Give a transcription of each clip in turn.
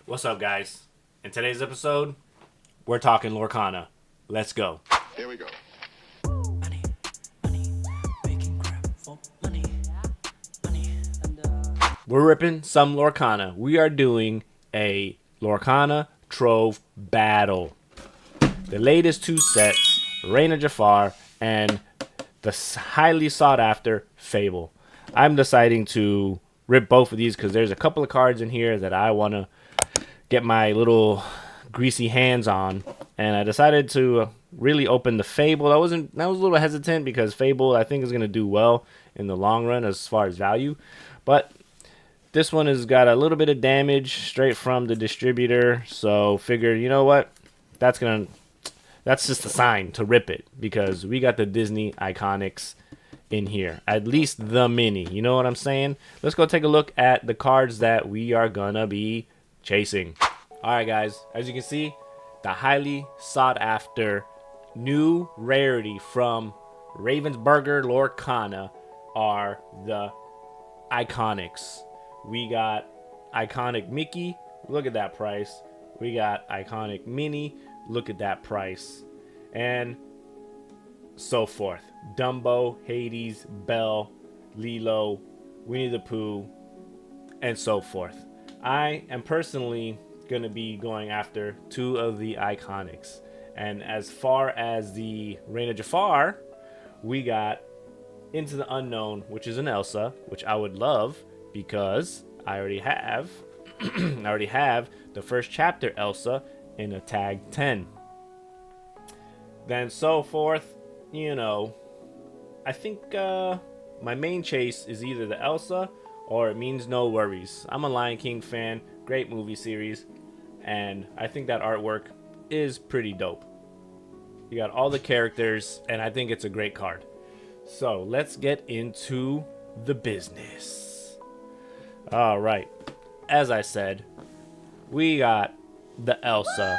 What's up, guys? In today's episode, we're talking Lorcana. Let's go. Here we go. Money, making crap for money, We're ripping some Lorcana. We are doing a Lorcana Trove Battle. The latest two sets, Reina Jafar and the highly sought after Fable. I'm deciding to rip both of these because there's a couple of cards in here that I want to get my little greasy hands on, and I decided to really open the Fable. I was a little hesitant because Fable I think is going to do well in the long run as far as value, but this one has got a little bit of damage straight from the distributor, so figured, you know what, that's just a sign to rip it because we got the Disney Iconics in here, at least the mini, you know what I'm saying? Let's go take a look at the cards that we are gonna be chasing. Alright guys, as you can see, the highly sought after new rarity from Ravensburger Lorcana are the Iconics. We got Iconic Mickey, look at that price. We got Iconic Minnie, look at that price. And so forth. Dumbo, Hades, Belle, Lilo, Winnie the Pooh, and so forth. I am personally going to be going after two of the Iconics. And as far as the Reina Jafar, we got Into the Unknown, which is an Elsa, which I would love because I already have the first chapter Elsa in a tag 10. Then so forth, you know, I think my main chase is either the Elsa or It Means No Worries. I'm a Lion King fan, great movie series, and I think that artwork is pretty dope. You got all the characters, and I think it's a great card. So let's get into the business. All right, as I said, we got the Elsa,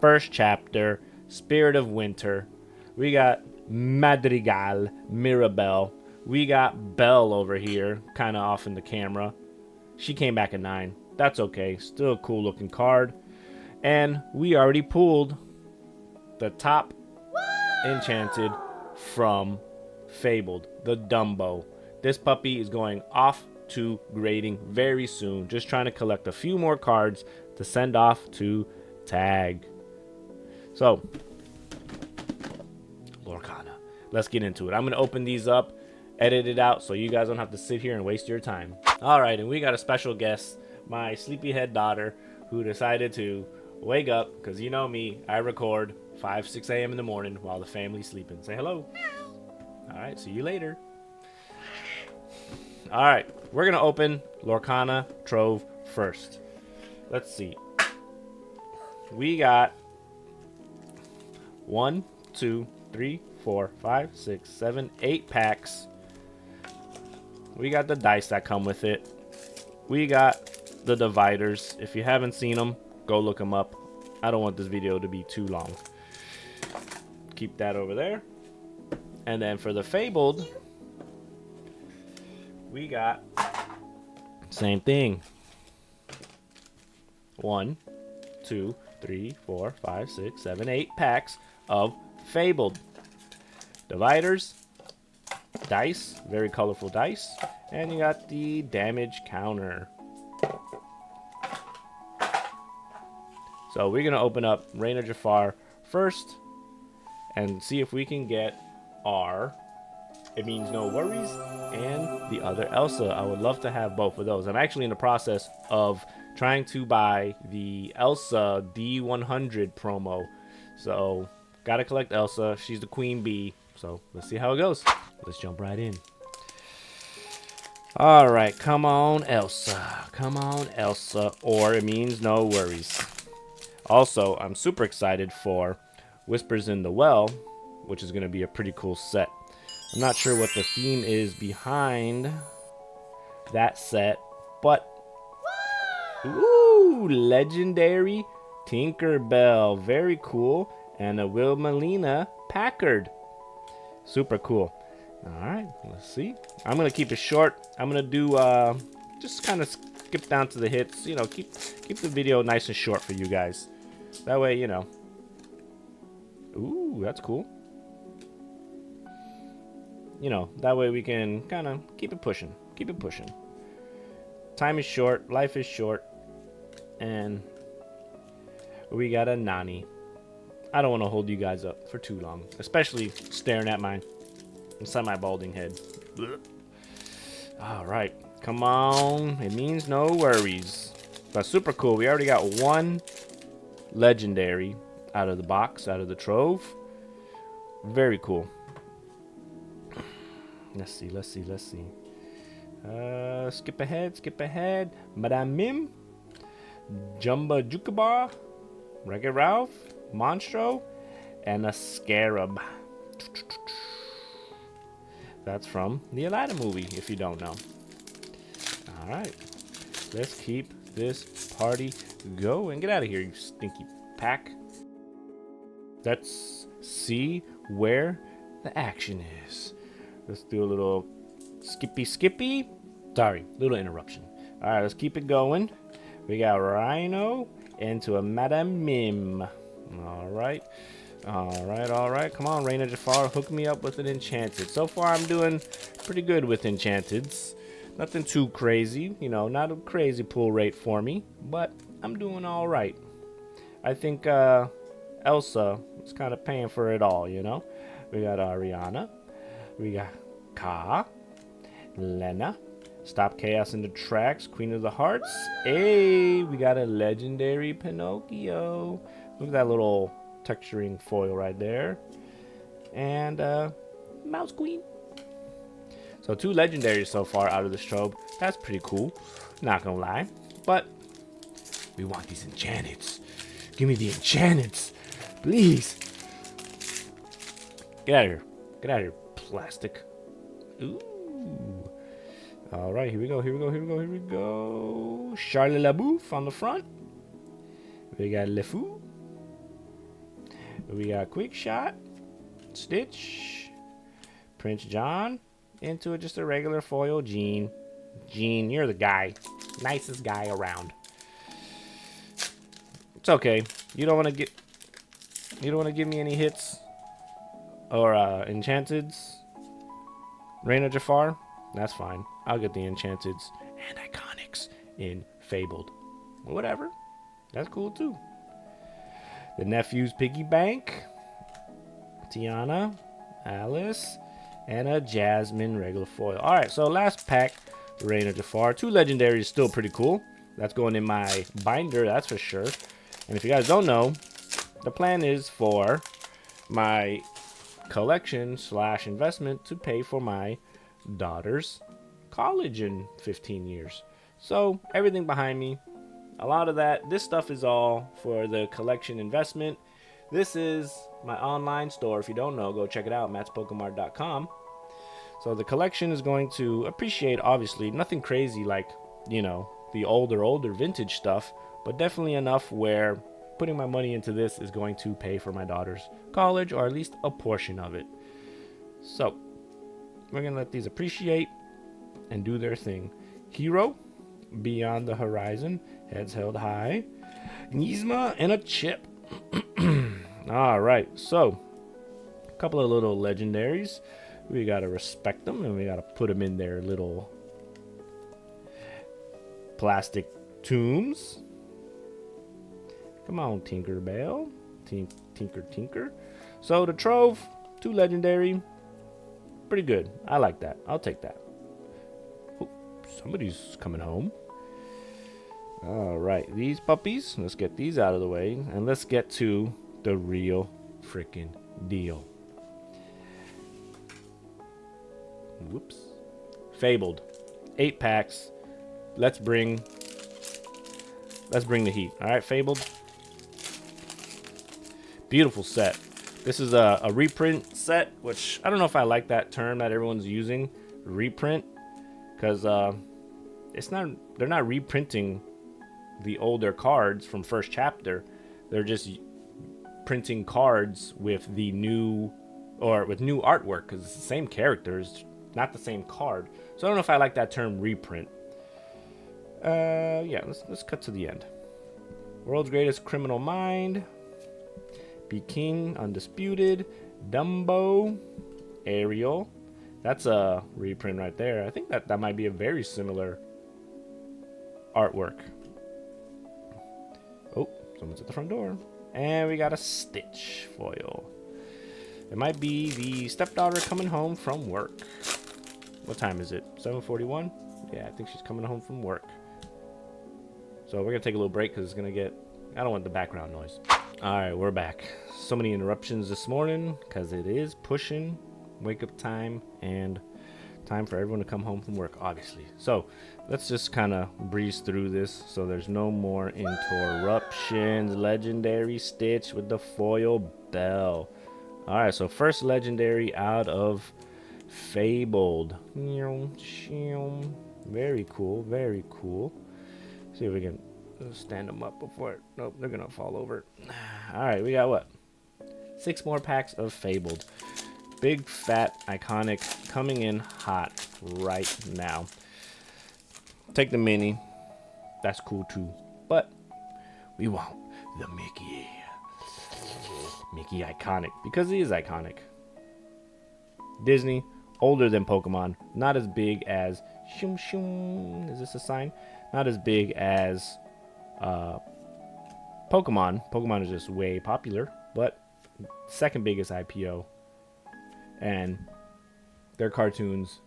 first chapter, Spirit of Winter. We got Madrigal, Mirabelle. We got Belle over here, kind of off in the camera. She came back at 9. That's okay. Still a cool looking card. And we already pulled the top enchanted from Fabled, the Dumbo. This puppy is going off to grading very soon. Just trying to collect a few more cards to send off to tag. So, Lorcana. Let's get into it. I'm going to open these up, edit it out so you guys don't have to sit here and waste your time. Alright, and we got a special guest, my sleepyhead daughter, who decided to wake up, because you know me, I record 5, 6 a.m. in the morning while the family's sleeping. Say hello. Alright, see you later. Alright, we're going to open Lorcana Trove first. Let's see. We got 1, 2, 3, 4, 5, 6, 7, 8 packs. We got the dice that come with it. We got the dividers. If you haven't seen them, go look them up. I don't want this video to be too long. Keep that over there. And then for the Fabled, we got same thing. 1, 2, 3, 4, 5, 6, 7, 8 packs of Fabled. Dividers, dice, very colorful dice, and you got the damage counter. So we're gonna open up Reina Jafar first and see if we can get our It Means No Worries and the other Elsa. I would love to have both of those. I'm actually in the process of trying to buy the Elsa D100 promo. So gotta collect Elsa. She's the queen bee. So let's see how it goes. Let's jump right in. Alright, come on Elsa. Come on Elsa, or It Means No Worries. Also, I'm super excited for Whispers in the Well, which is going to be a pretty cool set. I'm not sure what the theme is behind that set, but ooh, legendary Tinkerbell, very cool, and a Wilhelmina Packard, super cool. All right, let's see. I'm gonna keep it short. I'm gonna do just kind of skip down to the hits. You know, keep the video nice and short for you guys. That way, you know. Ooh, that's cool. You know, that way we can kind of keep it pushing. Keep it pushing. Time is short. Life is short. And we got a Nani. I don't want to hold you guys up for too long. Especially staring at my semi-balding head. Alright. Come on. It means no worries. That's super cool. We already got one legendary out of the box, out of the trove. Very cool. Let's see. Skip ahead. Madame Mim. Jumba Jukabar. Wreck-It Ralph. Monstro. And a Scarab. That's from the Aladdin movie, if you don't know. Alright. Let's keep this party going. Get out of here, you stinky pack. Let's see where the action is. Let's do a little skippy. Sorry, little interruption. Alright, let's keep it going. We got Rhino into a Madame Mim. Alright. Come on, Raina Jafar, hook me up with an Enchanted. So far, I'm doing pretty good with Enchanteds. Nothing too crazy, you know, not a crazy pull rate for me, but I'm doing all right. I think Elsa is kind of paying for it all, you know. We got Ariana. We got Ka. Lena. Stop Chaos in the Tracks. Queen of the Hearts. Hey, we got a legendary Pinocchio. Look at that little texturing foil right there. And Mouse Queen. So 2 legendaries so far out of this trove. That's pretty cool. Not gonna lie. But we want these Enchanteds. Give me the Enchanteds. Please. Get out of here. Get out of here, plastic. Ooh. Alright, here we go. Charlie LaBouffe on the front. We got LeFou. We got Quick Shot. Stitch. Prince John. Into just a regular foil Gene. Gene, you're the guy. Nicest guy around. It's okay. You don't want to give me any hits or Enchanteds. Raina Jafar. That's fine. I'll get the Enchanteds and Iconics in Fabled. Whatever. That's cool too. The Nephew's Piggy Bank. Tiana. Alice. And a Jasmine regular foil. Alright, so last pack. Raina Jafar. 2 legendaries, still pretty cool. That's going in my binder, that's for sure. And if you guys don't know, the plan is for my collection / investment to pay for my daughter's college in 15 years. So everything behind me, a lot of that, this stuff is all for the collection investment. This is my online store. If you don't know, go check it out, MattsPokeMartt.com. So the collection is going to appreciate, obviously, nothing crazy like, you know, the older vintage stuff, but definitely enough where putting my money into this is going to pay for my daughter's college, or at least a portion of it. So we're going to let these appreciate and do their thing. Hero, Beyond the Horizon, Heads Held High, Nizma, and a Chip. Alright, so a couple of little legendaries. We gotta respect them, and we gotta put them in their little plastic tombs. Come on, Tinkerbell. Tinker. So the Trove, 2 legendary. Pretty good. I like that. I'll take that. Oh, somebody's coming home. Alright, these puppies. Let's get these out of the way. And let's get to the real freaking deal. Whoops. Fabled. 8 packs. Let's bring the heat. Alright, Fabled. Beautiful set. This is a reprint set, which I don't know if I like that term that everyone's using, reprint, because they're not reprinting the older cards from first chapter. They're just printing cards with the new, or with new artwork, because it's the same characters, not the same card. So I don't know if I like that term reprint. Yeah, let's cut to the end. World's greatest criminal mind. Be king, undisputed. Dumbo, Ariel. That's a reprint right there. I think that might be a very similar artwork. Oh, someone's at the front door. And we got a Stitch foil. It might be the stepdaughter coming home from work. What time is it? 7:41? Yeah, I think she's coming home from work. So we're going to take a little break because it's going to get... I don't want the background noise. Alright, we're back. So many interruptions this morning because it is pushing wake up time and time for everyone to come home from work, obviously. So let's just kind of breeze through this so there's no more interruptions. Legendary Stitch with the foil bell. Alright, so first legendary out of Fabled. Very cool, very cool. See if we can stand them up before it. Nope, they're gonna fall over. Alright, we got what? 6 more packs of Fabled. Big, fat, iconic, coming in hot right now. Take the mini. That's cool too. But we want the Mickey. Mickey iconic. Because he is iconic. Disney, older than Pokemon. Not as big as... Shum shum. Is this a sign? Not as big as Pokemon. Pokemon is just way popular. But second biggest IPO. And their cartoons,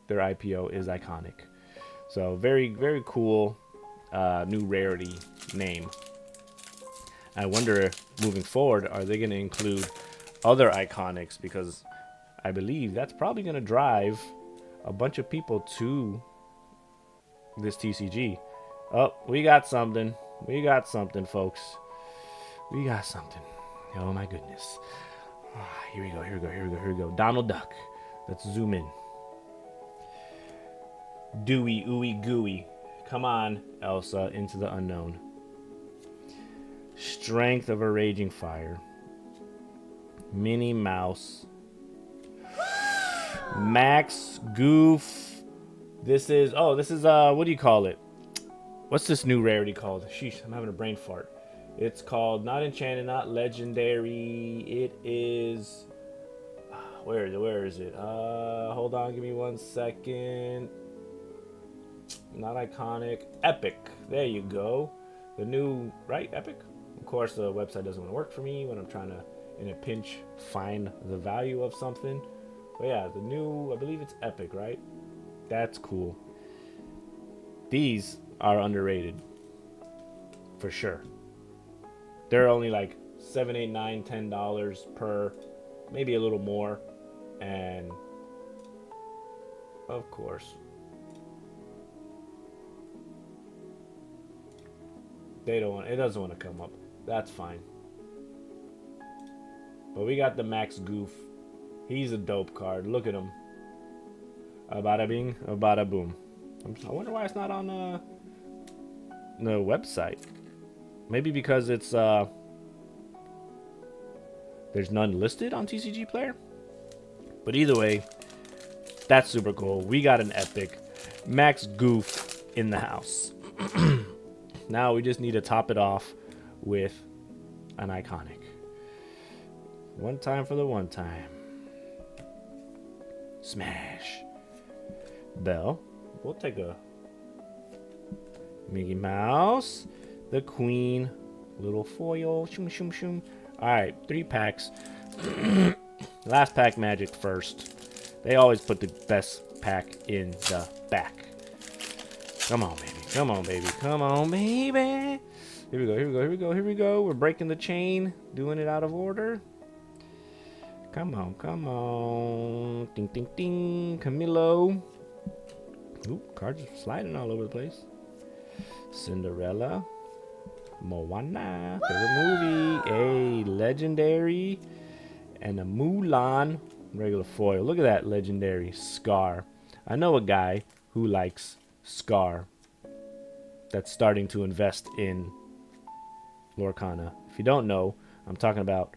their IPO is iconic. So very, very cool new rarity name. I wonder, moving forward, are they going to include other iconics? Because I believe that's probably going to drive a bunch of people to this TCG. Oh, we got something. We got something, folks. We got something. Oh, my goodness. Here we go, here we go, here we go, here we go. Donald Duck. Let's zoom in. Dewey, ooey, gooey. Come on, Elsa, into the unknown. Strength of a raging fire. Minnie Mouse. Max Goof. This is, what do you call it? What's this new rarity called? Sheesh, I'm having a brain fart. It's called not enchanted, not legendary. It is... Where is it? Hold on, give me 1 second. Not iconic. Epic. There you go. The new... Right? Epic? Of course, the website doesn't want to work for me when I'm trying to, in a pinch, find the value of something. But yeah, the new... I believe it's Epic, right? That's cool. These are underrated. For sure. They're only like $7, $8, $9, $10 per, maybe a little more. And of course, it doesn't want to come up. That's fine. But we got the Max Goof. He's a dope card. Look at him. A bada bing, a bada boom. I wonder why it's not on the website. Maybe because it's there's none listed on TCGPlayer. But either way, that's super cool. We got an epic Max Goof in the house. Now we just need to top it off with an iconic. One time for the one time. Smash. Bell. We'll take a Mickey Mouse. The Queen. Little foil. Shoom, shoom, shoom. Alright, 3 packs. Last pack magic first. They always put the best pack in the back. Come on, baby. Come on, baby. Come on, baby. Here we go, here we go, here we go, here we go. We're breaking the chain. Doing it out of order. Come on, come on. Ding, ding, ding. Camilo. Ooh, cards are sliding all over the place. Cinderella. Moana. Favorite movie. A legendary. And a Mulan. Regular foil. Look at that legendary Scar. I know a guy who likes Scar that's starting to invest in Lorcana. If you don't know, I'm talking about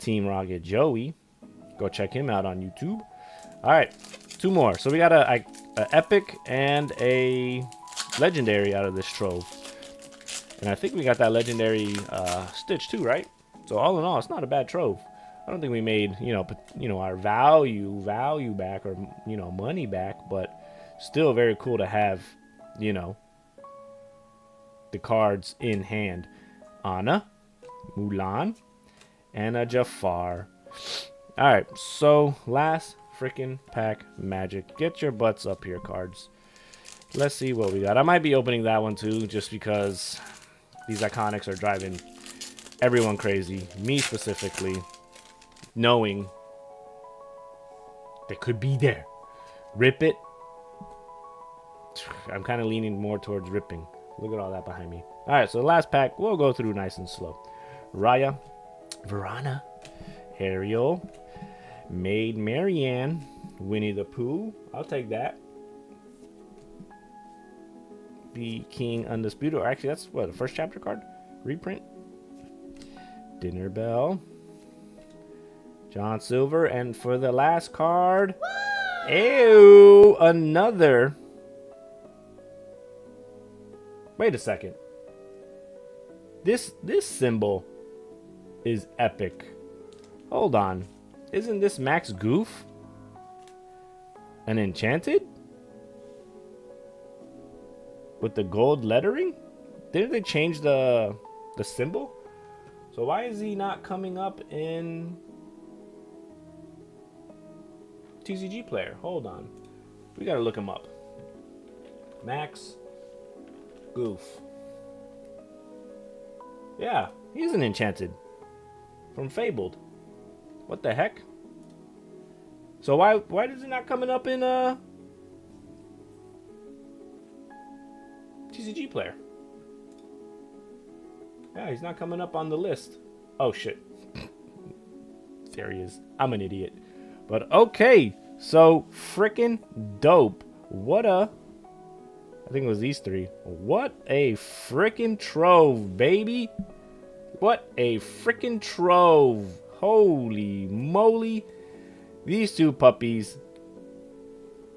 Team Rocket Joey. Go check him out on YouTube. All right, 2 more. So we got a epic and a legendary out of this trove. And I think we got that legendary Stitch too, right? So all in all, it's not a bad trove. I don't think we made, our value back or, money back, but still very cool to have, the cards in hand. Anna, Mulan, and a Jafar. All right, so last freaking pack magic. Get your butts up here, cards. Let's see what we got. I might be opening that one too, just because these iconics are driving everyone crazy. Me specifically, knowing they could be there. Rip it. I'm kind of leaning more towards ripping. Look at all that behind me. All right, so the last pack, we'll go through nice and slow. Raya, Verana, Ariel, Maid Marianne, Winnie the Pooh. I'll take that. The King Undisputed. Or actually, that's what, the first chapter card? Reprint. Dinner Bell. John Silver. And for the last card, ew, another. Wait a second. This symbol is epic. Hold on. Isn't this Max Goof? An enchanted? With the gold lettering? Didn't they change the symbol? So why is he not coming up in TCGPlayer? Hold on. We gotta look him up. Max Goof. Yeah, he's an enchanted. From Fabled. What the heck? So why is it not coming up in TCGPlayer? Yeah, he's not coming up on the list. Oh shit. There he is. I'm an idiot. But okay. So freaking dope. What a... I think it was these three. What a freaking trove, baby. What a freaking trove. Holy moly. These two puppies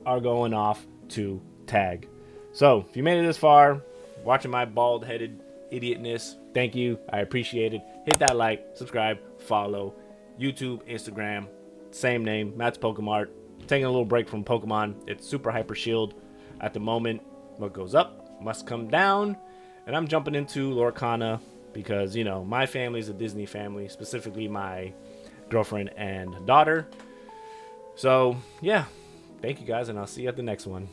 are going off to tag. So, if you made it this far, watching my bald-headed idiotness, thank you. I appreciate it. Hit that like, subscribe, follow. YouTube, Instagram, same name, MattsPokeMartt. Taking a little break from Pokemon. It's Super Hyper Shield at the moment. What goes up must come down. And I'm jumping into Lorcana because, my family is a Disney family, specifically my girlfriend and daughter. So, yeah. Thank you guys, and I'll see you at the next one.